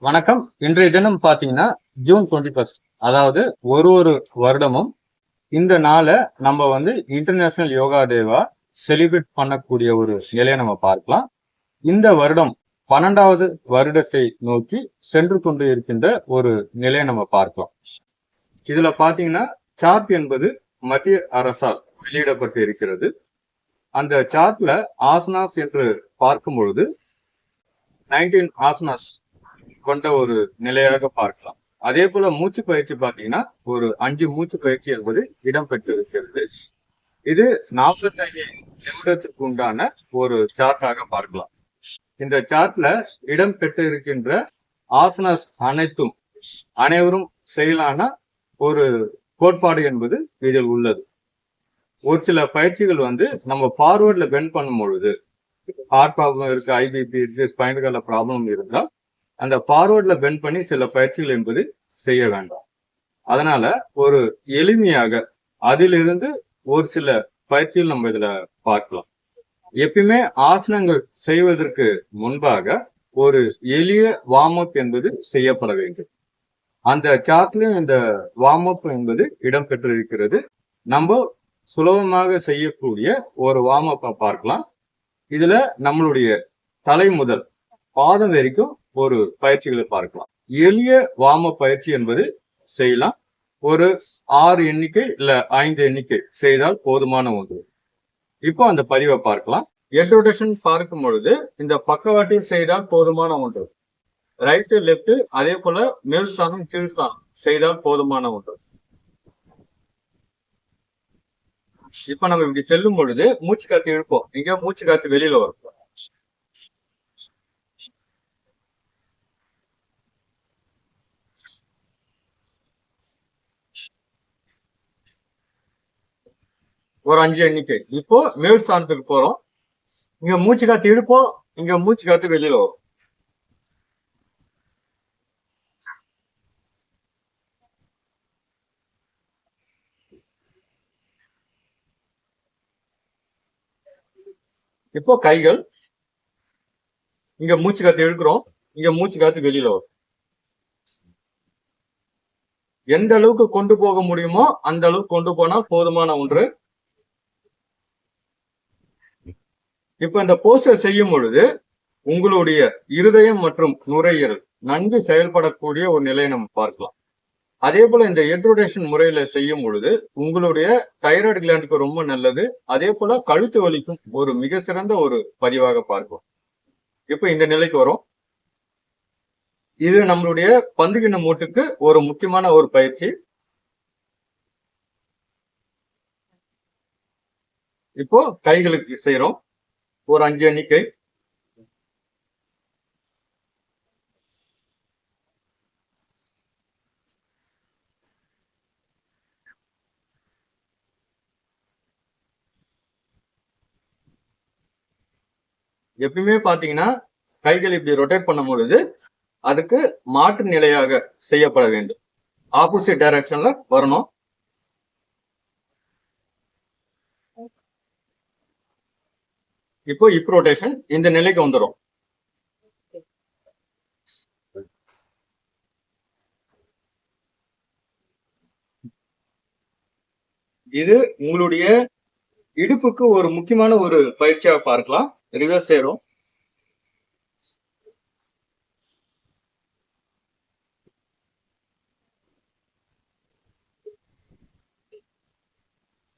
வணக்கம். இன்றைய தினம் பாத்தீங்கன்னா ஜூன் 21. அதாவது ஒரு வருடமும் இந்த நாளை நம்ம இன்டர்நேஷனல் யோகா டேவா செலிப்ரேட் பண்ணக்கூடிய ஒரு நிலையை நம்ம பார்க்கலாம். இந்த வருடம் 12வது வருடத்தை நோக்கி சென்று கொண்டு இருக்கின்ற ஒரு நிலையை நம்ம பார்க்கலாம். இதுல பாத்தீங்கன்னா சார்ட் என்பது மத்திய அரசால் வெளியிடப்பட்டு இருக்கிறது. அந்த சார்ட்ல ஆசனாஸ் என்று பார்க்கும் பொழுது 19 ஆசனாஸ் கொண்ட ஒரு நிலையாக பார்க்கலாம். அதே போல மூச்சு பயிற்சி பார்த்தீங்கன்னா ஒரு 5 மூச்சு பயிற்சி என்பது இடம்பெற்று இருக்கிறது. இது 45 நிமிடத்திற்கு உண்டான ஒரு சார்ட்டாக பார்க்கலாம். இந்த சார்ட்ல இடம்பெற்று இருக்கின்ற ஆசனாஸ் அனைத்தும் அனைவரும் செயலான ஒரு கோட்பாடு என்பது இதில் உள்ளது. ஒரு சில பயிற்சிகள் நம்ம ஃபார்வர்ட்ல பெண்ட் பண்ணும் பொழுது ஹார்ட் ப்ராப்ளம் இருக்கு, ஐபிபி இருக்கு, ஸ்பைனல் ப்ராப்ளம் இருந்தால் அந்த ஃபார்வர்ட்ல பெண்ட் பண்ணி சில பயிற்சிகள் என்பது செய்ய வேண்டாம். அதனால ஒரு எளிமையாக அதிலிருந்து ஒரு சில பயிற்சிகள் நம்ம இதுல பார்க்கலாம். எப்பயுமே ஆசனங்கள் செய்வதற்கு முன்பாக ஒரு எளிய வார்ம் அப் என்பது செய்யப்பட வேண்டும். அந்த சார்ட்லயும் இந்த வார்ம் அப் என்பது இடம்பெற்றிருக்கிறது. நம்ம சுலபமாக செய்யக்கூடிய ஒரு வார்ம் அப்பை பார்க்கலாம். இதுல நம்மளுடைய தலை முதல் பாதம் வரைக்கும் ஒரு பயிற்சிகளை பார்க்கலாம். எளிய வார்ம் அப் பயிற்சி என்பது செய்யலாம். ஒரு 6 எண்ணிக்கை இல்ல 5 எண்ணிக்கை செய்தால் போதுமான ஒன்று. இப்போ அந்த பதிவை பார்க்கலாம். ஹெட் ரொட்டேஷன் பார்க்கும் பொழுது இந்த பக்கவாட்டில் செய்தால் போதுமான ஒன்று. ரைட் லெப்ட் அதே போல மேல் ஸ்தானம் கீழ் ஸ்தானம் செய்தால் போதுமான ஒன்று. இப்ப நம்ம இப்படி செல்லும் பொழுது மூச்சு காத்து இழுப்போம். இங்க மூச்சு காத்து வெளியில வரும். ஒரு 5 எண்ணிக்கை. இப்போ மேல் ஸ்தானத்துக்கு போறோம். இங்க மூச்சு காத்து இழுப்போம், இங்க மூச்சு காத்து வெளியில வரும். இப்போ கைகள் இங்க மூச்சு காத்து இழுக்கிறோம், இங்க மூச்சு காத்து வெளியில வரும். எந்த அளவுக்கு கொண்டு போக முடியுமோ அந்த அளவுக்கு கொண்டு போனால் போதுமான ஒன்று. இப்ப இந்த போஸ்டர் செய்யும் பொழுது உங்களுடைய இருதயம் மற்றும் நுரையீரல் நன்கு செயல்படக்கூடிய ஒரு நிலையை நம்ம பார்க்கலாம். அதே போல இந்த ஹெட் ரொட்டேஷன் முறையில செய்யும் பொழுது உங்களுடைய தைராய்டு கிளாண்டுக்கு ரொம்ப நல்லது. அதே போல கழுத்து வலிக்கும் ஒரு மிக சிறந்த ஒரு பதிவாக பார்க்கும். இப்ப இந்த நிலைக்கு வரும். இது நம்மளுடைய பந்துகிண்ண மூட்டுக்கு ஒரு முக்கியமான ஒரு பயிற்சி. இப்போ கைகளுக்கு செய்யறோம். ஒரு 5 எண்ணிக்கை. எப்பயுமே பாத்தீங்கன்னா கைகள் இப்படி ரொட்டேட் பண்ணும் பொழுது அதுக்கு மாற்று நிலையாக செய்யப்பட வேண்டும். ஆப்போசிட் டைரக்ஷன்ல வரணும். இப்போ ஹிப் ரொட்டேஷன் இந்த நிலைக்கு வந்துடும். இது உங்களுடைய இடுப்புக்கு ஒரு முக்கியமான ஒரு பயிற்சியாக பார்க்கலாம். ரிவர்ஸ் சேரும்.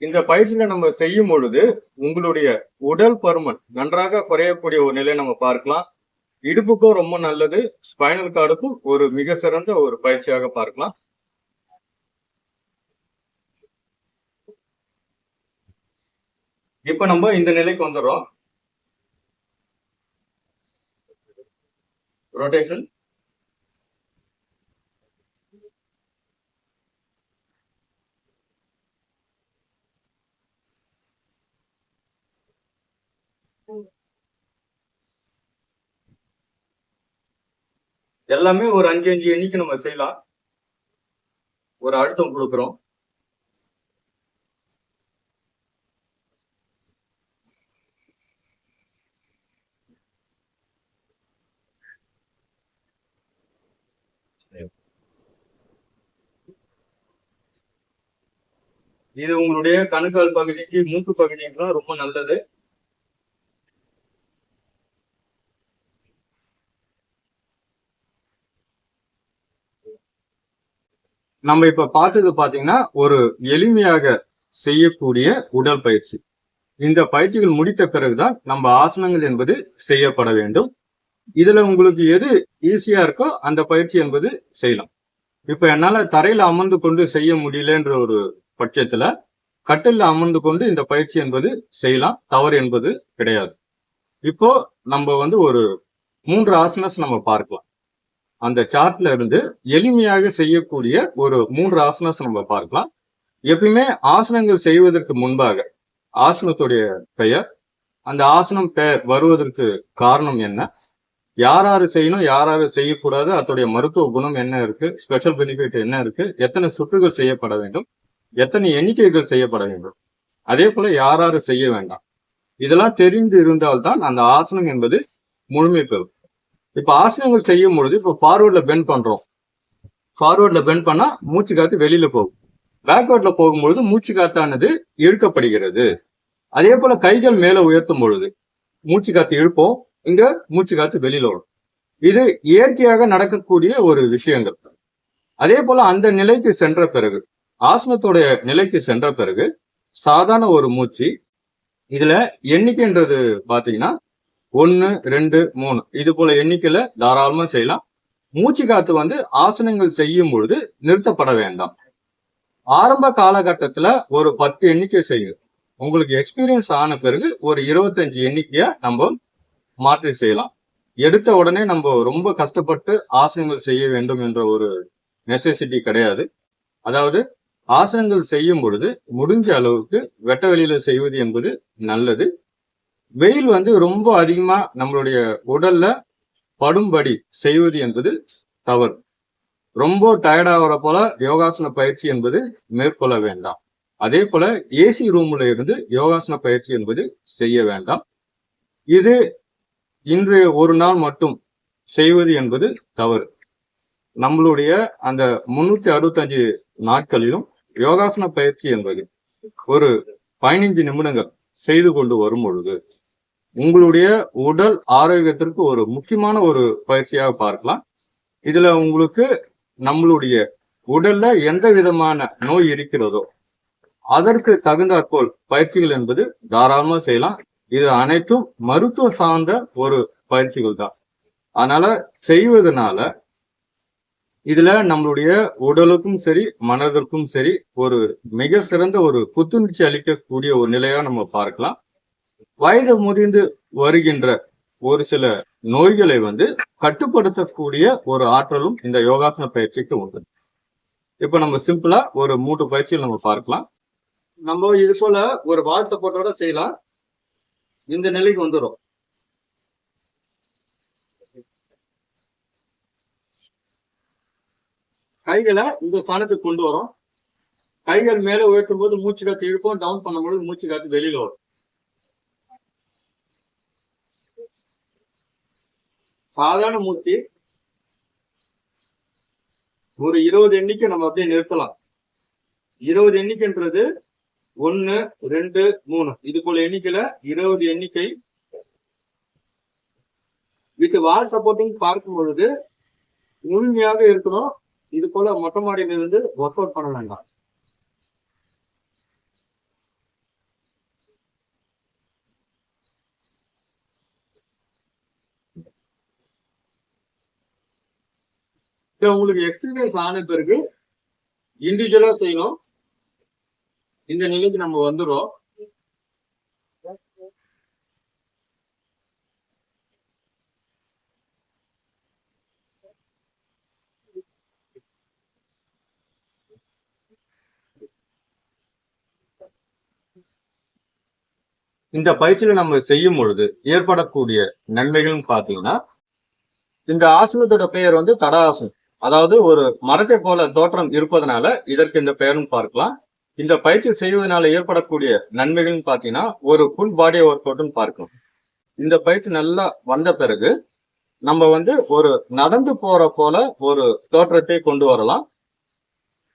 இந்த பயிற்சியில நம்ம செய்யும் பொழுது உங்களுடைய உடல் பருமன் நன்றாக குறையக்கூடிய ஒரு நிலையை நம்ம பார்க்கலாம். இடுப்புக்கும் ரொம்ப நல்லது. ஸ்பைனல் கார்டுக்கும் ஒரு மிக சிறந்த ஒரு பயிற்சியாக பார்க்கலாம். இப்ப நம்ம இந்த நிலைக்கு வந்துடுறோம். ரொட்டேஷன். எல்லாமே ஒரு 5 எண்ணிக்கை நம்ம செய்யலாம். ஒரு அழுத்தம் கொடுக்குறோம். இது உங்களுடைய கணுக்கால் பகுதிக்கு, மூக்கு பகுதிக்கு ரொம்ப நல்லது. நம்ம இப்ப பார்த்தது பாத்தீங்கன்னா ஒரு எளிமையாக செய்யக்கூடிய உடல் பயிற்சி. இந்த பயிற்சிகள் முடித்த பிறகுதான் நம்ம ஆசனங்கள் என்பது செய்யப்பட வேண்டும். இதுல உங்களுக்கு எது ஈஸியா இருக்கோ அந்த பயிற்சி என்பது செய்யலாம். இப்ப என்னால தரையில அமர்ந்து கொண்டு செய்ய முடியலன்ற ஒரு பட்சத்துல கட்டில்ல அமர்ந்து கொண்டு இந்த பயிற்சி என்பது செய்யலாம். தவறு என்பது கிடையாது. இப்போ நம்ம ஒரு 3 ஆசனஸ் நம்ம பார்க்கலாம். அந்த சார்ட்ல இருந்து எளிமையாக செய்யக்கூடிய ஒரு 3 ஆசனஸ் நம்ம பார்க்கலாம். எப்பயுமே ஆசனங்கள் செய்வதற்கு முன்பாக ஆசனத்துடைய பெயர், அந்த ஆசனம் பெயர் வருவதற்கு காரணம் என்ன, யாராரு செய்யணும், யாராரு செய்யக்கூடாது, அதோடைய மருத்துவ குணம் என்ன இருக்கு, ஸ்பெஷல் பெனிஃபிட் என்ன இருக்கு, எத்தனை சுற்றுகள் செய்யப்பட வேண்டும், எத்தனை எண்ணிக்கைகள் செய்யப்பட வேண்டும், அதே போல யாராரு செய்ய வேண்டாம், இதெல்லாம் தெரிந்து இருந்தால்தான் அந்த ஆசனம் என்பது முழுமை பெறும். இப்ப ஆசனங்கள் செய்யும் பொழுது இப்ப ஃபார்வர்ட்ல பெண்ட் பண்றோம். ஃபார்வர்ட்ல பெண்ட் பண்ணா மூச்சு காத்து வெளியில போகும். பேக்வர்ட்ல போகும்பொழுது மூச்சு காத்தானது இழுக்கப்படுகிறது. அதே போல கைகள் மேல உயர்த்தும் பொழுது மூச்சு காத்து இழுப்போம், இங்க மூச்சு காத்து வெளியில வரும். இது இயற்கையாக நடக்கக்கூடிய ஒரு விஷயங்கள். அதே போல அந்த நிலைக்கு சென்ற பிறகு, ஆசனத்தோடைய நிலைக்கு சென்ற பிறகு சாதாரண ஒரு மூச்சு, இதுல எண்ணிக்கைன்றது பாத்தீங்கன்னா 1, 2, 3 இது போல எண்ணிக்கையில தாராளமா செய்யலாம். மூச்சு காத்து ஆசனங்கள் செய்யும் பொழுது நிறுத்தப்பட வேண்டாம். ஆரம்ப காலகட்டத்துல ஒரு 10 எண்ணிக்கை செய்யும். உங்களுக்கு எக்ஸ்பீரியன்ஸ் ஆன பிறகு ஒரு 25 எண்ணிக்கையா நம்ம மாற்றி செய்யலாம். எடுத்த உடனே நம்ம ரொம்ப கஷ்டப்பட்டு ஆசனங்கள் செய்ய வேண்டும் என்ற ஒரு நெசசிட்டி கிடையாது. அதாவது ஆசனங்கள் செய்யும் பொழுது முடிஞ்ச அளவுக்கு வெட்ட வெளியில செய்வது என்பது நல்லது. வெயில் ரொம்ப அதிகமா நம்மளுடைய உடல்ல படும்படி செய்வது என்பது தவறு. ரொம்ப டயர்டாகிற போல யோகாசன பயிற்சி என்பது மேற்கொள்ள வேண்டாம். அதே போல ஏசி ரூம்ல இருந்து யோகாசன பயிற்சி என்பது செய்ய வேண்டாம். இது இன்றைய ஒரு நாள் மட்டும் செய்வது என்பது தவறு. நம்மளுடைய அந்த 365 நாட்களிலும் யோகாசன பயிற்சி என்பது ஒரு 15 நிமிடங்கள் செய்து கொண்டு வரும் பொழுது உங்களுடைய உடல் ஆரோக்கியத்திற்கு ஒரு முக்கியமான ஒரு பயிற்சியாக பார்க்கலாம். இதுல உங்களுக்கு நம்மளுடைய உடல்ல எந்த விதமான நோய் இருக்கிறதோ அதற்கு தகுந்தாற்போல் பயிற்சிகள் என்பது தாராளமா செய்யலாம். இது அனைத்தும் மருத்துவ சார்ந்த ஒரு பயிற்சிகள் தான். அதனால செய்வதனால இதுல நம்மளுடைய உடலுக்கும் சரி மனதிற்கும் சரி ஒரு மிக சிறந்த ஒரு புத்துணர்ச்சி அளிக்கக்கூடிய ஒரு நிலையா நம்ம பார்க்கலாம். வயது முதிர்ந்து வருகின்ற ஒரு சில நோய்களை கட்டுப்படுத்தக்கூடிய ஒரு ஆற்றலும் இந்த யோகாசன பயிற்சிக்கு உண்டு. இப்ப நம்ம சிம்பிளா ஒரு 3 பயிற்சிகள் நம்ம பார்க்கலாம். நம்ம இது போல ஒரு வால் சப்போர்ட்டோட செய்யலாம். இந்த நிலைக்கு வந்துடும். கைகளை இந்த ஸ்தானத்துக்கு கொண்டு வரும். கைகள் மேல உயர்த்தும் போது மூச்சு காத்து இழுப்போம், டவுன் பண்ணும்போது மூச்சு காத்து வெளியில வரும். சாதாரண மூச்சு ஒரு 20 எண்ணிக்கை நம்ம அப்படியே நிறுத்தலாம். 20 எண்ணிக்கைன்றது 1, 2, 3 இது போல எண்ணிக்கையில 20 எண்ணிக்கை வித் வால் சப்போர்ட்டிங் பார்க்கும் பொழுது முழுமையாக இருக்கணும். இது போல மொட்டை மாடியில இருந்து ஒர்க் அவுட் பண்ண வேண்டாம். உங்களுக்கு எக்ஸ்பீரியன்ஸ் ஆன பிறகு இண்டிவிஜுவலா செய்யணும். இந்த நிலைக்கு நம்ம வந்துடும். இந்த பயிற்சியில நம்ம செய்யும் பொழுது ஏற்படக்கூடிய நன்மைகள் பாத்தீங்கன்னா, இந்த ஆசனத்தோட பெயர் தடாசனம். அதாவது ஒரு மரத்தை போல தோற்றம் இருப்பதனால இதற்கு இந்த பெயரும் பார்க்கலாம். இந்த பயிற்சி செய்வதனால ஏற்படக்கூடிய நன்மைகள் பாத்தீங்கன்னா, ஒரு ஃபுல் பாடி ஒர்க் அவுட்னு பார்க்கணும். இந்த பயிற்சி நல்லா வந்த பிறகு நம்ம ஒரு நடந்து போற போல ஒரு தோற்றத்தை கொண்டு வரலாம்.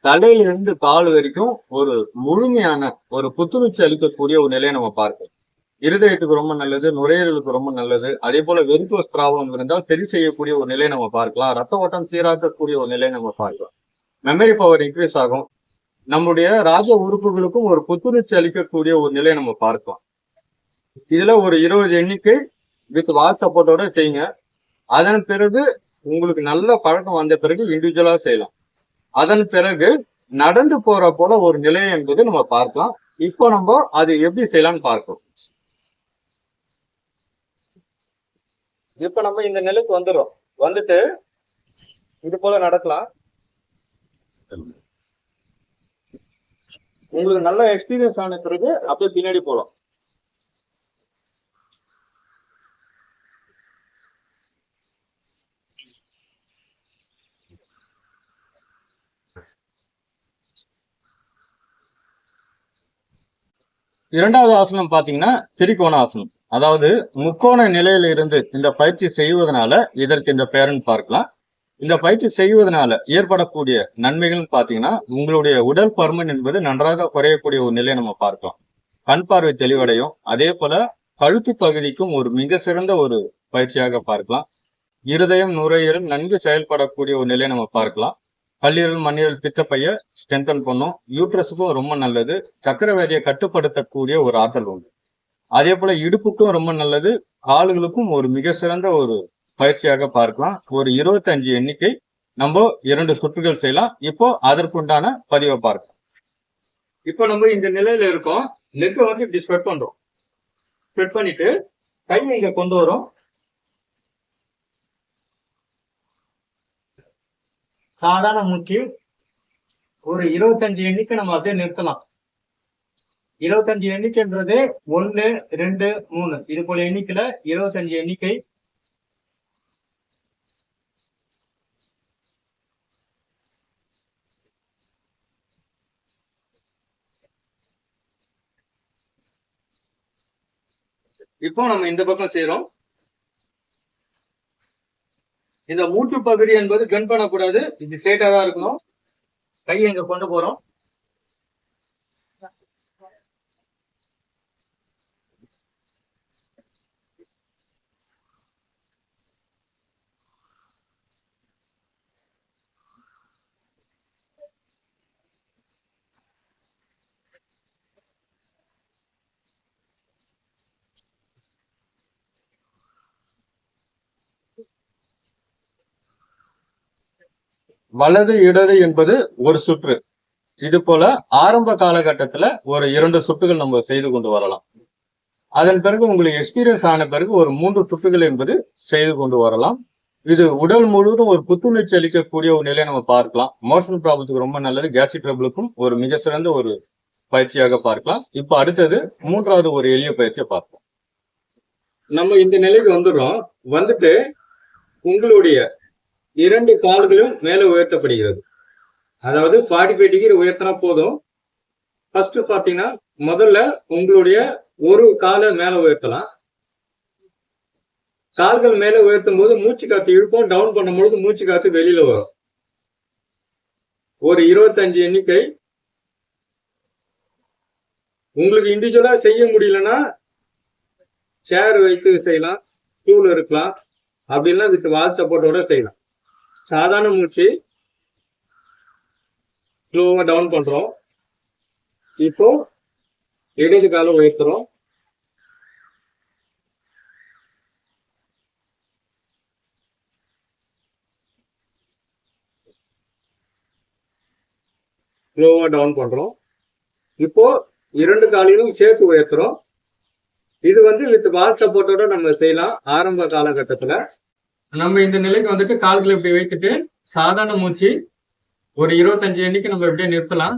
தலையிலிருந்து கால் வரைக்கும் ஒரு முழுமையான ஒரு புத்துணர்ச்சி அளிக்கக்கூடிய ஒரு நிலையை நம்ம பார்க்கிறோம். இருதயத்துக்கு ரொம்ப நல்லது, நுரையீரலுக்கு ரொம்ப நல்லது. அதே போல வெரிகோஸ் ப்ராப்ளம் இருந்தால் சரி செய்யக்கூடிய ஒரு நிலையை நம்ம பார்க்கலாம். ரத்த ஓட்டம் சீராக்கக்கூடிய ஒரு நிலையை நம்ம பார்க்கலாம். மெமரி பவர் இன்க்ரீஸ் ஆகும். நம்முடைய ராஜ உறுப்புகளுக்கும் ஒரு புத்துணர்ச்சி அளிக்கக்கூடிய ஒரு நிலையை நம்ம பார்க்கலாம். இதுல ஒரு 20 எண்ணிக்கை வித் வால் சப்போர்ட்டோட செய்யுங்க. அதன் பிறகு உங்களுக்கு நல்ல பழக்கம் வந்த பிறகு இண்டிவிஜுவலா செய்யலாம். அதன் பிறகு நடந்து போற போல ஒரு நிலை என்பது நம்ம பார்க்கலாம். இப்போ நம்ம அது எப்படி செய்யலாம்னு பார்ப்போம். இப்ப நம்ம இந்த நிலைக்கு வந்துடும். வந்துட்டு இது போல நடக்கலாம். உங்களுக்கு நல்ல எக்ஸ்பீரியன்ஸ் ஆன பிறகு அப்படியே பின்னாடி போலாம். இரண்டாவது ஆசனம் பாத்தீங்கன்னா திரிகோண ஆசனம். அதாவது முக்கோண நிலையில இருந்து இந்த பயிற்சி செய்வதனால இதற்கு இந்த பெயர்னு பார்க்கலாம். இந்த பயிற்சி செய்வதனால ஏற்படக்கூடிய நன்மைகள்னு பாத்தீங்கன்னா உங்களுடைய உடல் பருமன் என்பது நன்றாக குறையக்கூடிய ஒரு நிலையை நம்ம பார்க்கலாம். கண் பார்வை தெளிவடையும். அதே போல கழுத்து பகுதிக்கும் ஒரு மிக சிறந்த ஒரு பயிற்சியாக பார்க்கலாம். இருதயம் நுரையீரல் நன்கு செயல்படக்கூடிய ஒரு நிலையை நம்ம பார்க்கலாம். கல்லீரல் மண்ணீரல் பித்தப்பைய ஸ்ட்ரென்தன் பண்ணும். யூட்ரஸுக்கும் ரொம்ப நல்லது. சக்கரவியாதியை கட்டுப்படுத்தக்கூடிய ஒரு ஆற்றல் உண்டு. அதே போல இடுப்புக்கும் ரொம்ப நல்லது. கால்களுக்கும் ஒரு மிக சிறந்த ஒரு பயிற்சியாக பார்க்கலாம். ஒரு 25 எண்ணிக்கை நம்ம 2 சுற்றுகள் செய்யலாம். இப்போ அதற்குண்டான பதிவை பார்க்கலாம். இப்போ நம்ம இந்த நிலையில இருக்கோம். லெக் வந்து இப்படி ஸ்ப்ரெட் பண்றோம். ஸ்ப்ரெட் பண்ணிட்டு கை இங்க கொண்டு வரோம். சாதாரண மூச்சு ஒரு 25 எண்ணிக்கை நம்ம அப்படியே நிறுத்தலாம். 25 எண்ணிக்கைன்றது 1, 2, 3 இது போல எண்ணிக்கையில 25 எண்ணிக்கை. இப்போ நம்ம இந்த பக்கம் செய்யறோம். இந்த மூச்சு பகுதி என்பது பெண்ட் பண்ணக்கூடாது. இது ஸ்ட்ரெயிட்டா தான் இருக்கணும். கையை இங்க கொண்டு போறோம். வலது இடது என்பது ஒரு சுற்று. இது போல ஆரம்ப காலகட்டத்துல ஒரு 2 சுற்றுகள் நம்ம செய்து கொண்டு வரலாம். அதன் பிறகு உங்களுக்கு எக்ஸ்பீரியன்ஸ் ஆன பிறகு ஒரு 3 சுற்றுகள் என்பது செய்து கொண்டு வரலாம். இது உடல் முழுவதும் ஒரு புத்துணர்ச்சி அளிக்கக்கூடிய ஒரு நிலையை நம்ம பார்க்கலாம். மோஷன் ப்ராப்ளத்துக்கு ரொம்ப நல்லது. கேஸ்ட்ரிக் ட்ரபிளுக்கும் ஒரு மிக சிறந்த ஒரு பயிற்சியாக பார்க்கலாம். இப்ப அடுத்தது 3வது ஒரு எளிய பயிற்சியை பார்ப்போம். நம்ம இந்த நிலைக்கு வந்துடுறோம். வந்துட்டு உங்களுடைய 2 கால்களும் மேல உயர்த்தப்படுகிறது. அதாவது 45 டிகிரி உயர்த்தினா போதும். ஃபர்ஸ்ட் பாத்தீங்கன்னா முதல்ல உங்களுடைய ஒரு காலை மேல உயர்த்தலாம். கால்கள் மேல உயர்த்தும் போது மூச்சு காத்து இழுப்போம். டவுன் பண்ணும்போது மூச்சு காத்து வெளியில வரும். ஒரு 25 எண்ணிக்கை. உங்களுக்கு இண்டிவிஜுவலா செய்ய முடியலன்னா சேர் வைத்து செய்யலாம். ஸ்டூல் இருக்கலாம். அப்படின்னா வித் வால் சப்போர்ட்டோட செய்யலாம். சாதாரண மூச்சு ஸ்லோவா டவுன் பண்றோம். இப்போ இடது காலை உயர்த்துறோம். ஸ்லோவா டவுன் பண்றோம். இப்போ 2 காலையும் சேர்த்து உயர்த்துறோம். இது வந்து வித் வால் சப்போர்ட்டோட நம்ம செய்யலாம். ஆரம்ப காலகட்டத்துல நம்ம இந்த நிலைக்கு வந்துட்டு கால்களை இப்படி வைத்துட்டு சாதாரண மூச்சு ஒரு 25 எண்ணிக்கை நம்ம இப்படியே நிறுத்தலாம்.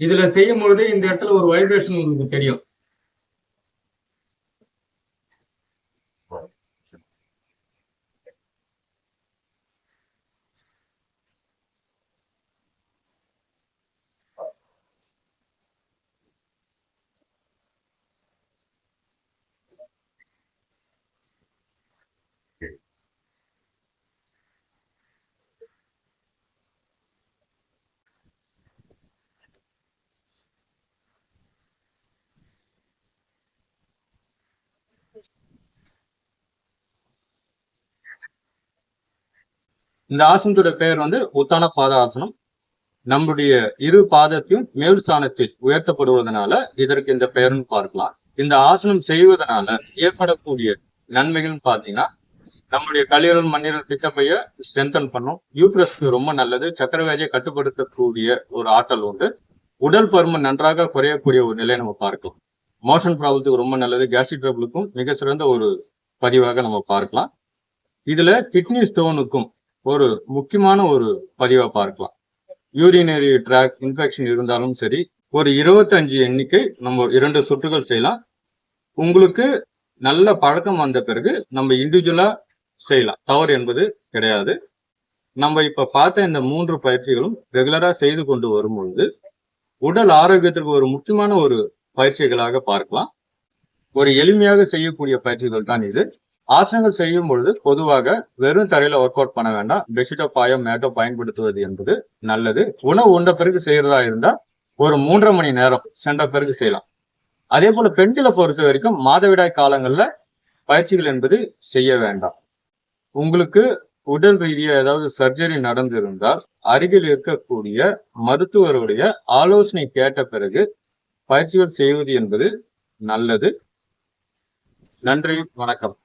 இதுல செய்யும் பொழுது இந்த இடத்துல ஒரு வைப்ரேஷன் உங்களுக்கு தெரியும். இந்த ஆசனத்தோட பெயர் வந்து உத்தான பாத ஆசனம். நம்முடைய இரு பாதத்தையும் மேல் ஸ்தானத்தில் உயர்த்தப்படுவதனால இதற்கு இந்த பெயர்னு பார்க்கலாம். இந்த ஆசனம் செய்வதனால ஏற்படக்கூடிய நன்மைகள்னு பாத்தீங்கன்னா, நம்முடைய கல்லீரல் மண்ணீரல் பித்தப்பைய ஸ்ட்ரென்தன் பண்ணும். யூட்ரஸ்க்கு ரொம்ப நல்லது. சக்கரவியாதியை கட்டுப்படுத்தக்கூடிய ஒரு ஆற்றல் உண்டு. உடல் பருமன் நன்றாக குறையக்கூடிய ஒரு நிலையை நம்ம பார்க்கலாம். மோஷன் ப்ராப்ளத்துக்கு ரொம்ப நல்லது. கேஸ்ட்ரிக் ட்ரபிளுக்கும் மிக சிறந்த ஒரு பதிவாக நம்ம பார்க்கலாம். இதுல கிட்னி ஸ்டோனுக்கும் ஒரு முக்கியமான ஒரு பதிவா பார்க்கலாம். யூரினரி ட்ராக் இன்ஃபெக்ஷன் இருந்தாலும் சரி, ஒரு 25 எண்ணிக்கை நம்ம 2 சுற்றுகள் செய்யலாம். உங்களுக்கு நல்ல பழக்கம் வந்த பிறகு நம்ம இண்டிவிஜுவலா செய்யலாம். தவறு என்பது கிடையாது. நம்ம இப்ப பார்த்த இந்த 3 பயிற்சிகளும் ரெகுலரா செய்து கொண்டு வரும்பொழுது உடல் ஆரோக்கியத்திற்கு ஒரு முக்கியமான ஒரு பயிற்சிகளாக பார்க்கலாம். ஒரு எளிமையாக செய்யக்கூடிய பயிற்சிகள் தான் இது. ஆசனங்கள் செய்யும் பொழுது பொதுவாக வெறும் தரையில ஒர்க் அவுட் பண்ண வேண்டாம். பெட்ஷீட்டோ பாயோ மேட்டோ பயன்படுத்துவது என்பது நல்லது. உணவு உண்ட பிறகு செய்யறதா இருந்தா ஒரு 3.5 மணி நேரம் சென்ற பிறகு செய்யலாம். அதே போல பெண்களை பொறுத்த வரைக்கும் மாதவிடாய் காலங்கள்ல பயிற்சிகள் என்பது செய்ய வேண்டாம். உங்களுக்கு உடல் ரீதியா ஏதாவது சர்ஜரி நடந்திருந்தால் அருகில் இருக்கக்கூடிய மருத்துவருடைய ஆலோசனை கேட்ட பிறகு பயிற்சிகள் செய்வது என்பது நல்லது. நன்றி, வணக்கம்.